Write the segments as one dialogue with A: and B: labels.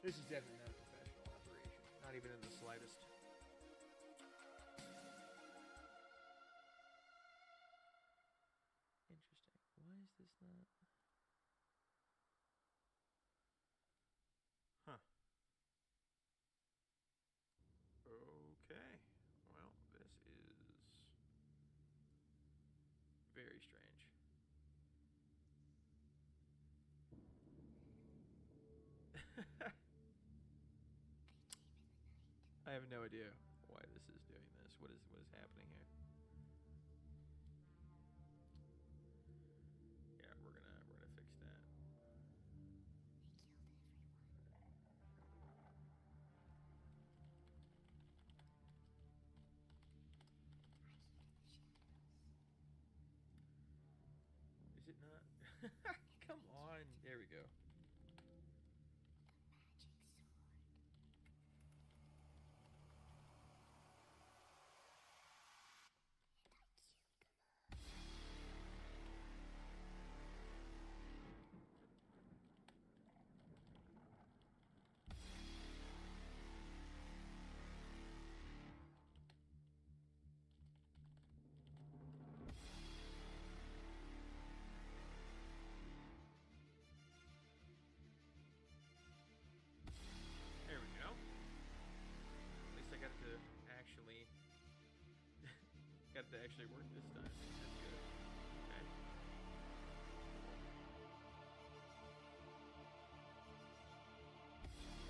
A: This is definitely not a professional operation. Not even in the slightest. Interesting. Why is this not... Huh. Okay. Well, this is very strange. I have no idea why this is doing this. What is happening here? Yeah, we're gonna fix that.
B: They killed everyone. I hear the shadows.
A: Is it not? Come on. There we go.
B: The magic sword. And I killed them all.
A: There we go. At least I got it to actually work this time. That's good. Okay.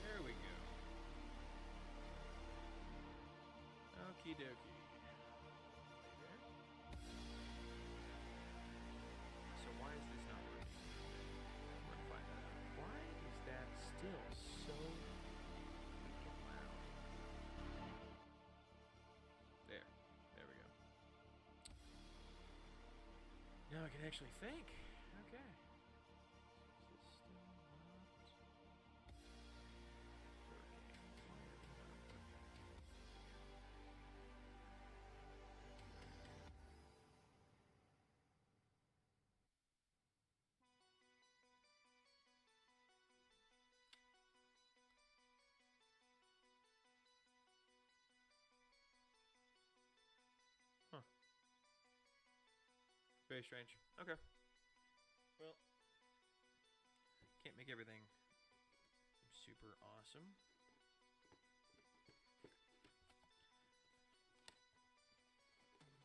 A: There we go. Okie dokie. There. So why is this not working? We're gonna find that out. Why is that still so loud? There. There we go. Now I can actually think. Okay. Is this still not Huh. Very strange. Okay. Well, can't make everything super awesome.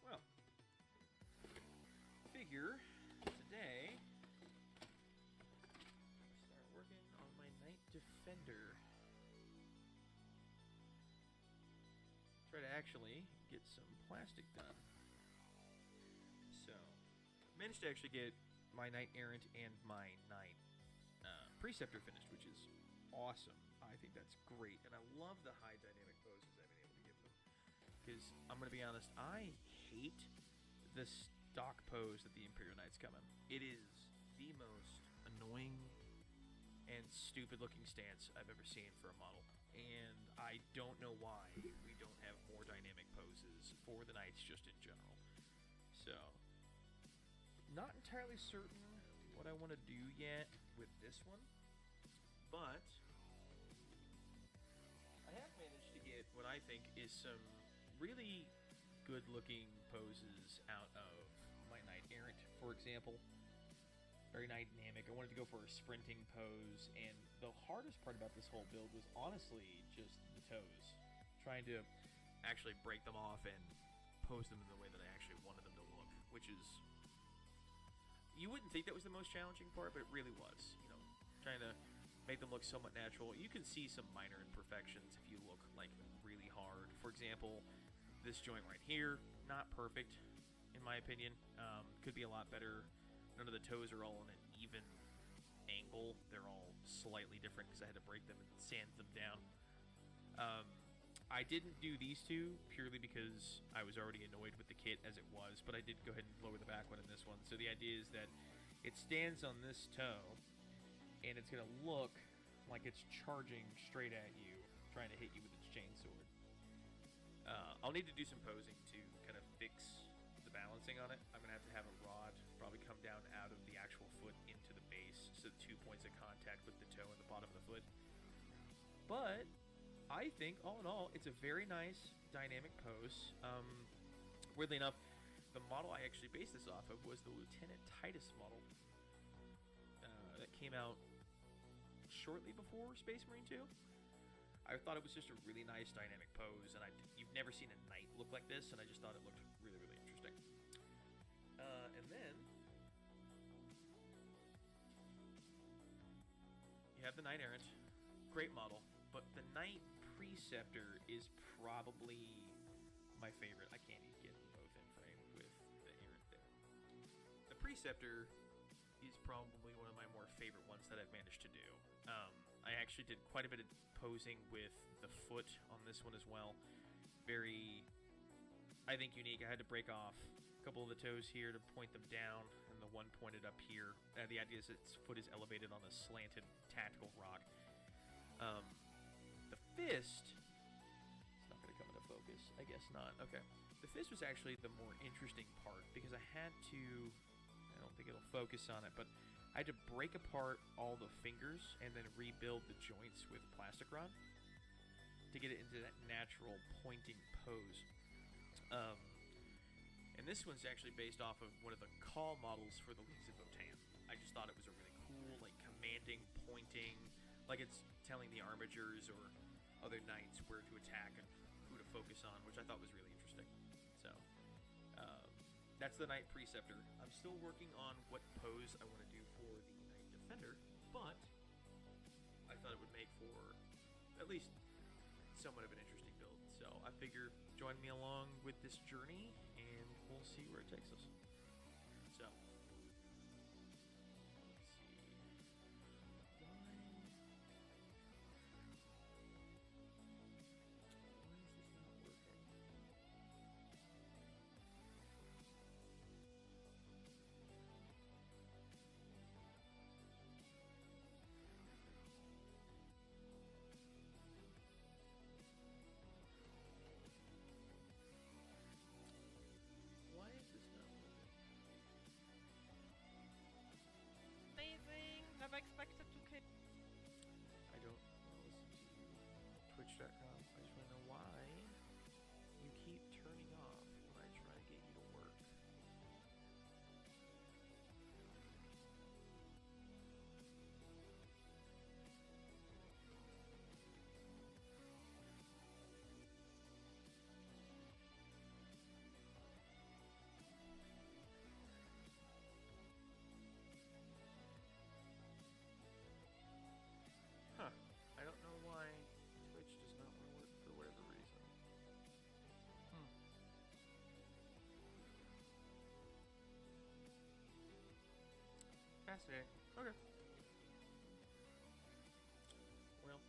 A: Well, figure today start working on my Knight Defender. Try to actually get some plastic done. So, managed to actually get my Knight Errant and my Knight Preceptor finished, which is awesome. I think that's great, and I love the high dynamic poses I've been able to give them. Because, I'm going to be honest, I hate the stock pose that the Imperial Knights come in. It is the most annoying and stupid looking stance I've ever seen for a model. And I don't know why we don't have more dynamic poses for the Knights just in general. So, not entirely certain what I want to do yet with this one, but I have managed to get what I think is some really good looking poses out of my Knight Errant, for example. Very dynamic. I wanted to go for a sprinting pose, and the hardest part about this whole build was honestly just the toes. Trying to actually break them off and pose them in the way that I actually wanted them to look, which is... You wouldn't think that was the most challenging part, but it really was. You know, trying to make them look somewhat natural. You can see some minor imperfections if you look, like, really hard. For example, this joint right here, not perfect, in my opinion. Could be a lot better. None of the toes are all in an even angle. They're all slightly different because I had to break them and sand them down. I didn't do these two purely because I was already annoyed with the kit as it was, but I did go ahead and lower the back one in this one. So the idea is that it stands on this toe, and it's going to look like it's charging straight at you, trying to hit you with its chainsword. I'll need to do some posing to kind of fix the balancing on it. I'm going to have a rod probably come down out of the actual foot into the base, so 2 points of contact with the toe and the bottom of the foot. But I think, all in all, it's a very nice dynamic pose. Weirdly enough, the model I actually based this off of was the Lieutenant Titus model that came out shortly before Space Marine 2. I thought it was just a really nice dynamic pose, and you've never seen a knight look like this, and I just thought it looked really, really interesting. And then you have the Knight Errant, great model, but the Knight Preceptor is probably my favorite. I can't even get them both in frame with the Errant there. The Preceptor is probably one of my more favorite ones that I've managed to do. I actually did quite a bit of posing with the foot on this one as well. Very, I think, unique. I had to break off a couple of the toes here to point them down, and the one pointed up here. The idea is its foot is elevated on a slanted tactical rock. The fist, it's not going to come into focus. I guess not. Okay. The fist was actually the more interesting part because I had to, I don't think it'll focus on it, but I had to break apart all the fingers and then rebuild the joints with plastic rod to get it into that natural pointing pose. And this one's actually based off of one of the call models for the Leagues of Votan. I just thought it was a really cool, like, commanding, pointing, like it's telling the armigers or other knights where to attack and who to focus on, which I thought was really interesting. So, that's the Knight Preceptor. I'm still working on what pose I want to do for the Knight Defender, but I thought it would make for at least somewhat of an interesting build. So I figure join me along with this journey, and we'll see where it takes us. So, let's see. Why is this not working?
C: Amazing! Never expected to kill.
A: I don't listen to Twitch.com. I just want to know why you keep turning off when I try to get you to work. Huh. I don't know why Twitch does not want to work for whatever reason. Fascinating. Okay. Well,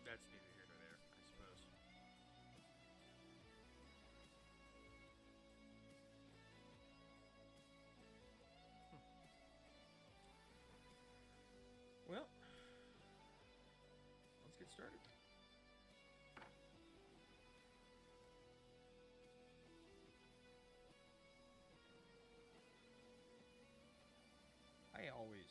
A: that's neither here nor there, I suppose. Well, let's get started. I always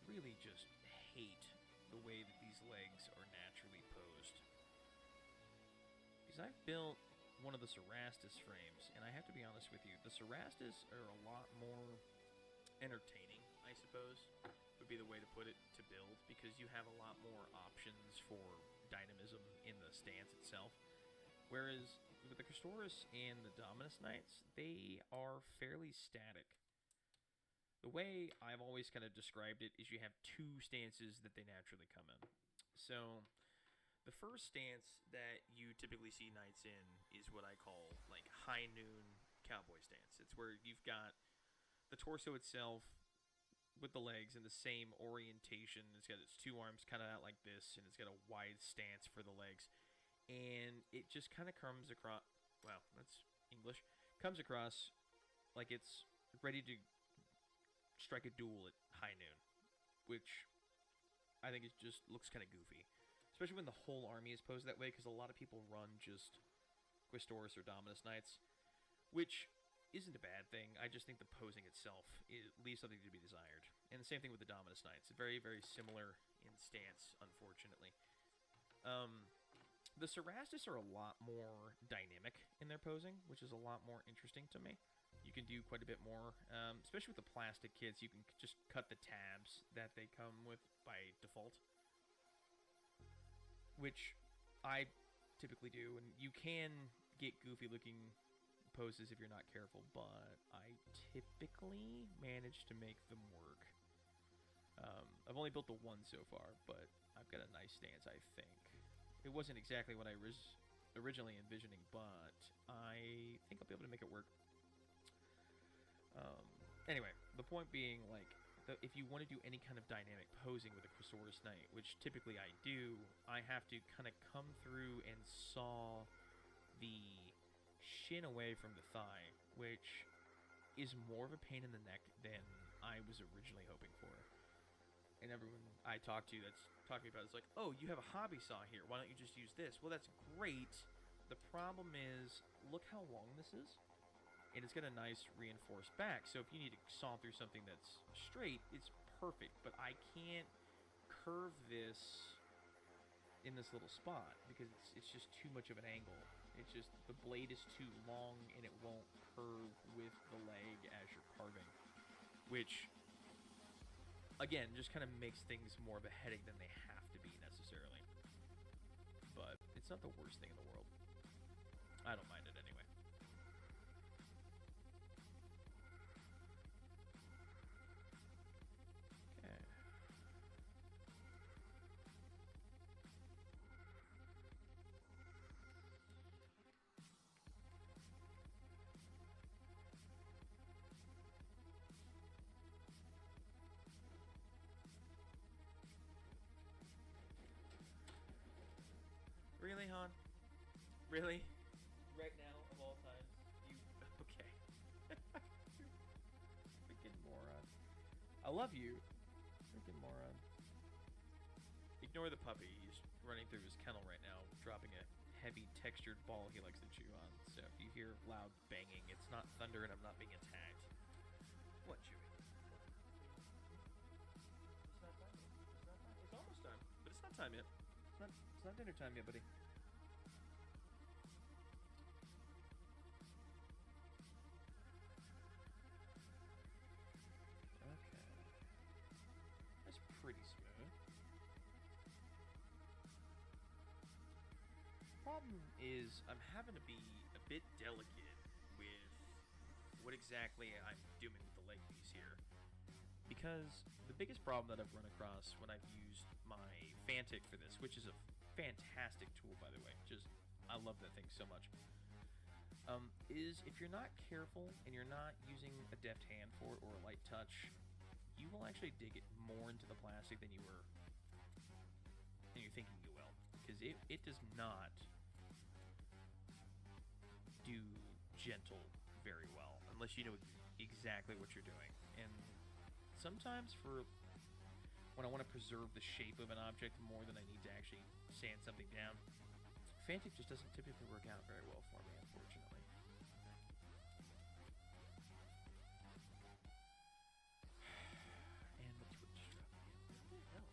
A: really just hate the way that these legs are naturally posed. Because I've built one of the Cerastus frames, and I have to be honest with you, the Cerastus are a lot more entertaining, I suppose, would be the way to put it, to build, because you have a lot more options for dynamism in the stance itself. Whereas with the Custoris and the Dominus Knights, they are fairly static. The way I've always kind of described it is you have two stances that they naturally come in. So the first stance that you typically see knights in is what I call like high noon cowboy stance. It's where you've got the torso itself with the legs in the same orientation. It's got its two arms kind of out like this, and it's got a wide stance for the legs. And it just kind of comes across, wow, that's English, comes across like it's ready to strike a duel at high noon, which I think it just looks kind of goofy, especially when the whole army is posed that way, because a lot of people run just Custoris or Dominus Knights, which isn't a bad thing. I just think the posing itself, it leaves something to be desired. And the same thing with the Dominus Knights. Very, very similar in stance, unfortunately. The Cerastus are a lot more dynamic in their posing, which is a lot more interesting to me. You can do quite a bit more, especially with the plastic kits. You can just cut the tabs that they come with by default, which I typically do. And you can get goofy-looking poses if you're not careful, but I typically manage to make them work. I've only built the one so far, but I've got a nice stance, I think. It wasn't exactly what I was originally envisioning, but I think I'll be able to make it work. Anyway, the point being, like, if you want to do any kind of dynamic posing with a Chrysaorus Knight, which typically I do, I have to kind of come through and saw the shin away from the thigh, which is more of a pain in the neck than I was originally hoping for. And everyone I talk to that's talking about it is like, oh, you have a hobby saw here. Why don't you just use this? Well, that's great. The problem is, look how long this is. And it's got a nice reinforced back. So if you need to saw through something that's straight, it's perfect. But I can't curve this in this little spot because it's just too much of an angle. It's just the blade is too long and it won't curve with the leg as you're carving. Which, again, just kind of makes things more of a headache than they have to be necessarily. But it's not the worst thing in the world. I don't mind it anyway. Okay. Really, Han? Really? Right now, of all times, you... Okay. Freaking moron. I love you. Freaking moron. Ignore the puppy. He's running through his kennel right now, dropping a heavy textured ball he likes to chew on. So if you hear loud banging, it's not thunder and I'm not being attacked. What, Chewie? It's not time yet. It's not time. It's almost time, but it's not time yet. It's not dinner time yet, buddy. Okay. That's pretty smooth. Problem is, I'm having to be a bit delicate with what exactly I'm doing with the leg piece here. Because the biggest problem that I've run across when I've used my Fantic for this, which is a fantastic tool, by the way, I love that thing so much, is if you're not careful and you're not using a deft hand for it or a light touch, you will actually dig it more into the plastic than you're thinking you will. Because it does not do gentle very well unless you know exactly what you're doing. And sometimes when I want to preserve the shape of an object more than I need to actually sand something down, Fantic just doesn't typically work out very well for me, unfortunately. And the Twitch drop again. What the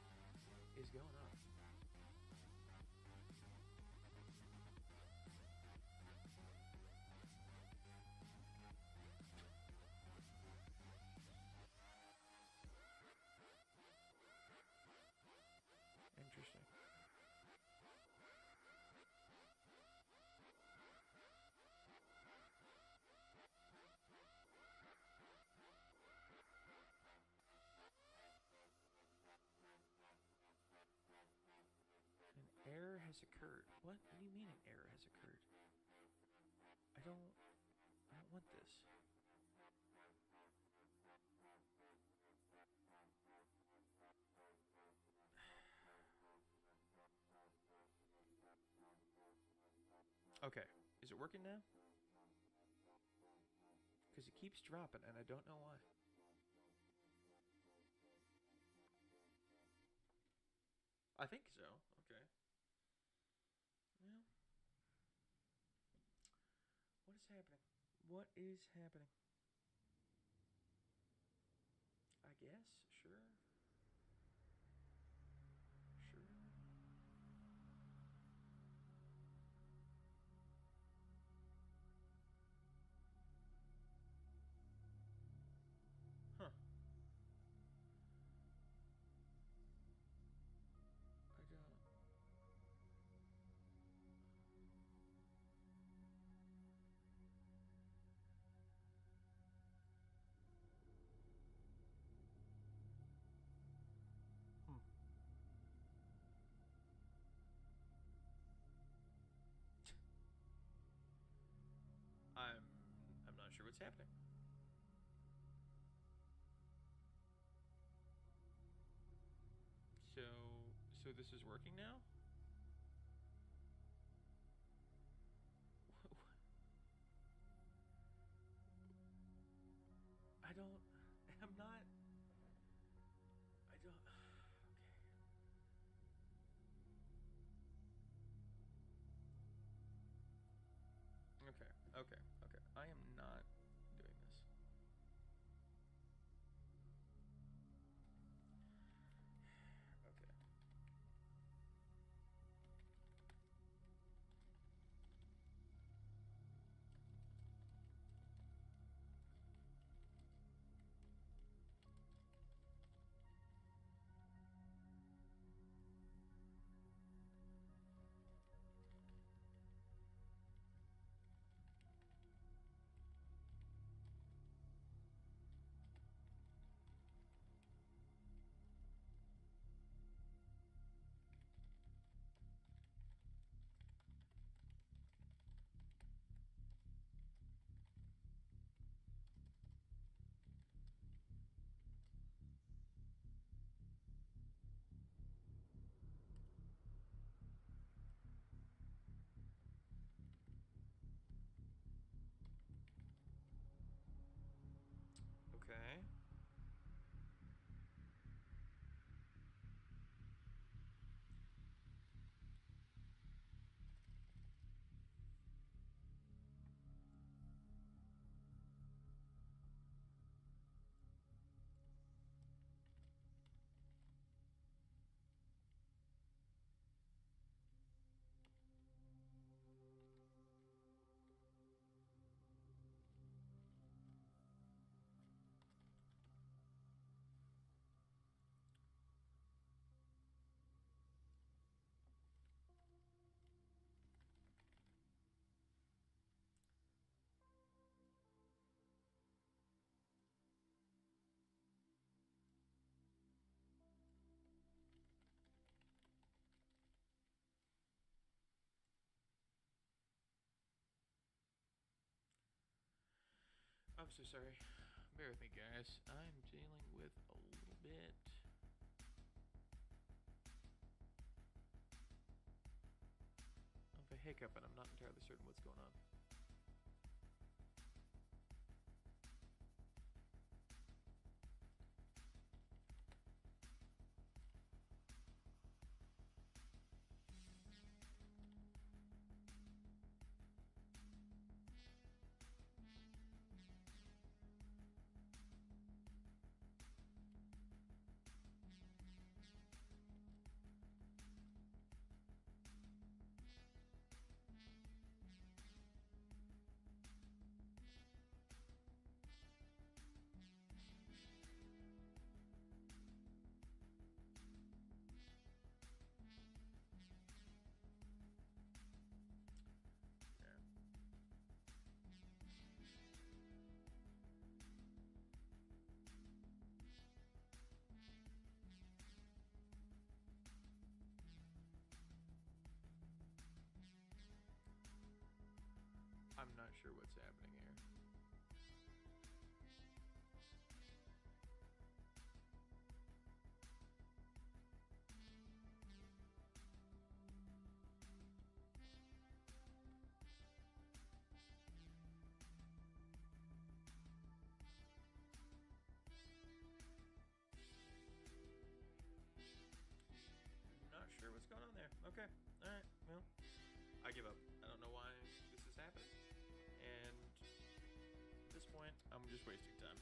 A: hell is going on? Interesting. An error has occurred. What do you mean an error has occurred? I don't want this. Okay, is it working now? Because it keeps dropping and I don't know why. I think so. Okay. Well, what is happening? What is happening? I guess, sure. Sure. what's happening. So this is working now? I don't, I'm not, I don't, okay. Okay. I am not doing this. Okay. Okay. I'm so sorry. Bear with me, guys. I'm dealing with a little bit of a hiccup, and I'm not entirely certain what's going on. I'm not sure what's happening here. Not sure what's going on there. Okay. Alright. Well, I give up. I don't know why this is happening. And at this point, I'm just wasting time.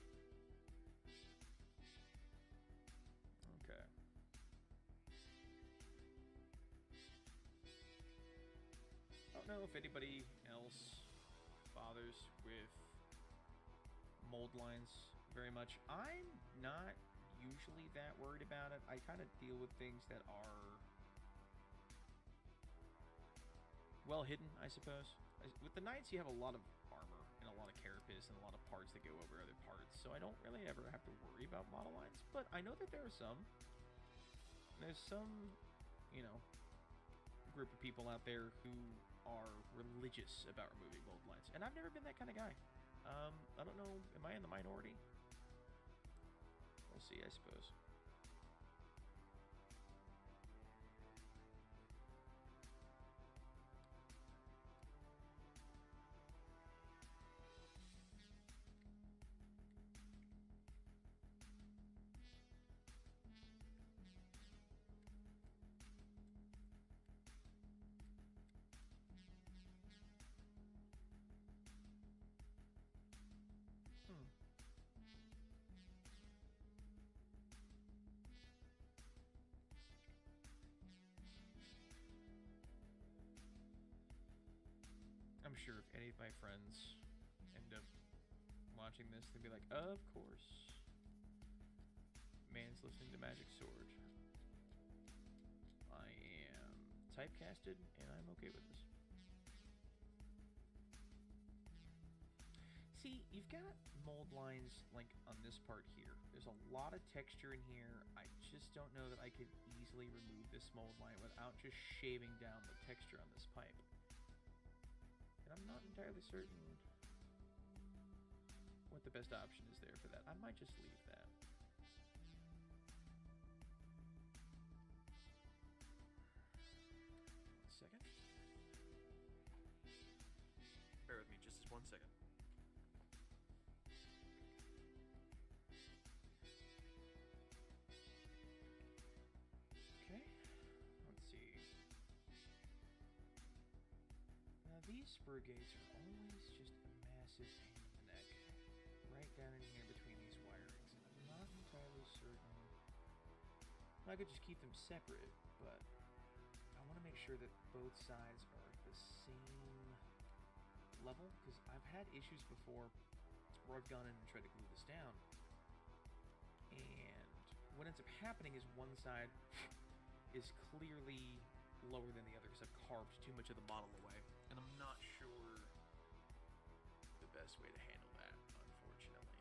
A: Okay. I don't know if anybody else bothers with mold lines very much. I'm not usually that worried about it. I kind of deal with things that are well hidden, I suppose. With the knights, you have a lot of armor and a lot of carapace and a lot of parts that go over other parts, so I don't really ever have to worry about model lines. But I know that there are some. There's some, group of people out there who are religious about removing mold lines, and I've never been that kind of guy. I don't know. Am I in the minority? We'll see, I suppose. I'm sure if any of my friends end up watching this, they'd be like, of course. Man's listening to Magic Sword. I am typecasted, and I'm okay with this. See, you've got mold lines, like, on this part here. There's a lot of texture in here. I just don't know that I could easily remove this mold line without just shaving down the texture on this pipe. And I'm not entirely certain what the best option is there for that. I might just leave that. Second. Bear with me just 1 second. Okay. Let's see. Now these spur gates are always just a massive pain in the neck. Right down in here between these wirings. And I'm not entirely certain. I could just keep them separate, but I want to make sure that both sides are the same level, because I've had issues before where I've gone in and tried to glue this down, and what ends up happening is one side is clearly lower than the other because I've carved too much of the model away, and I'm not sure the best way to handle that, unfortunately.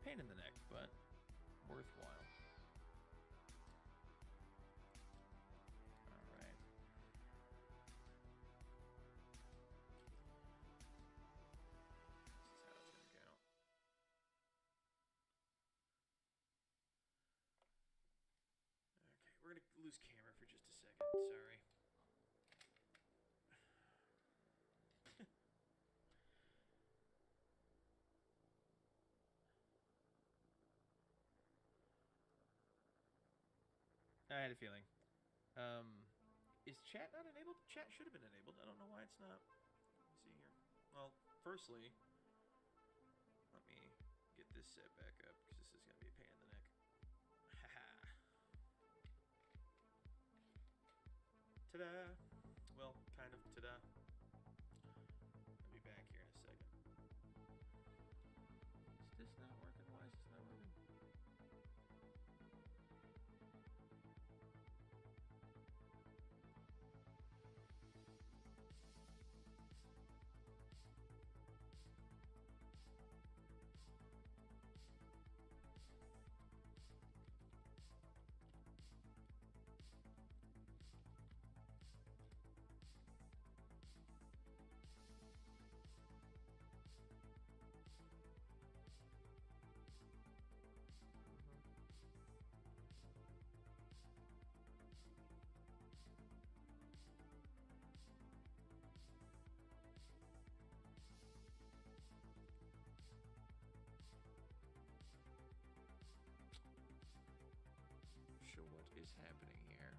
A: Pain in the neck, but worthwhile. Alright. This is how it's gonna go. Okay, we're gonna lose camera for just a second, sorry. I had a feeling. Is chat not enabled? Chat should have been enabled. I don't know why it's not. Let me see here. Well, firstly, let me get this set back up because this is going to be a pain in the neck. Haha. Ta-da! Well, kind of ta-da. I'll be back here in a second. Is this not working? Why is this not working? Sure what is happening here.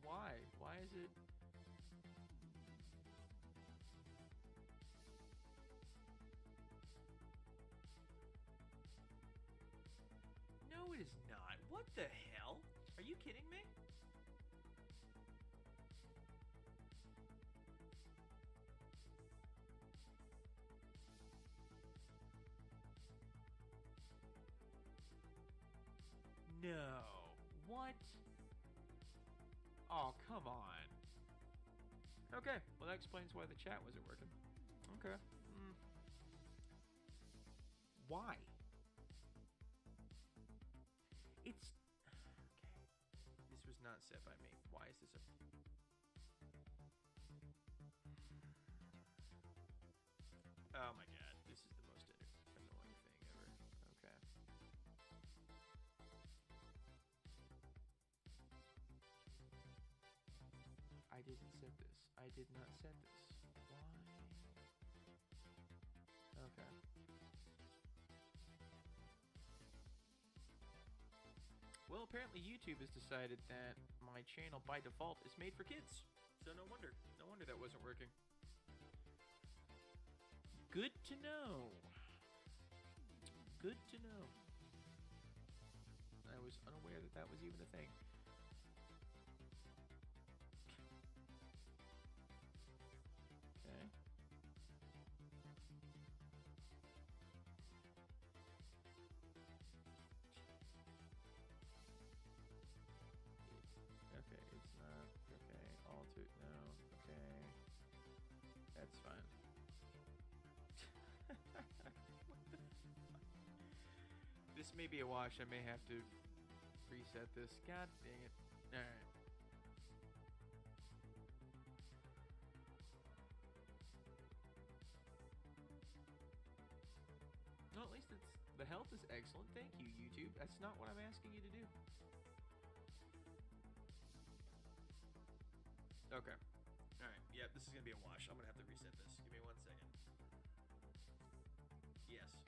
A: Why? Why is it? No, it is not. What the hell? Are Are you kidding me? No. What? Oh, come on. Okay, well that explains why the chat wasn't working. Okay. Why? It's... Okay. This was not set by me. Why is this a... Oh my god, this is the most annoying thing ever. Okay. I didn't set this. I did not set this. Why? Okay. Well, apparently YouTube has decided that my channel by default is made for kids. So no wonder. No wonder that wasn't working. Good to know. Good to know. I was unaware that that was even a thing. Okay. Okay, it's not. Okay, alter. No. Okay. That's fine. This may be a wash. I may have to reset this. God dang it. Alright. Well, at least it's the health is excellent. Thank you, YouTube. That's not what I'm asking you to do. Okay. Alright. Yep, this is gonna be a wash. I'm gonna have to reset this. Give me 1 second. Yes.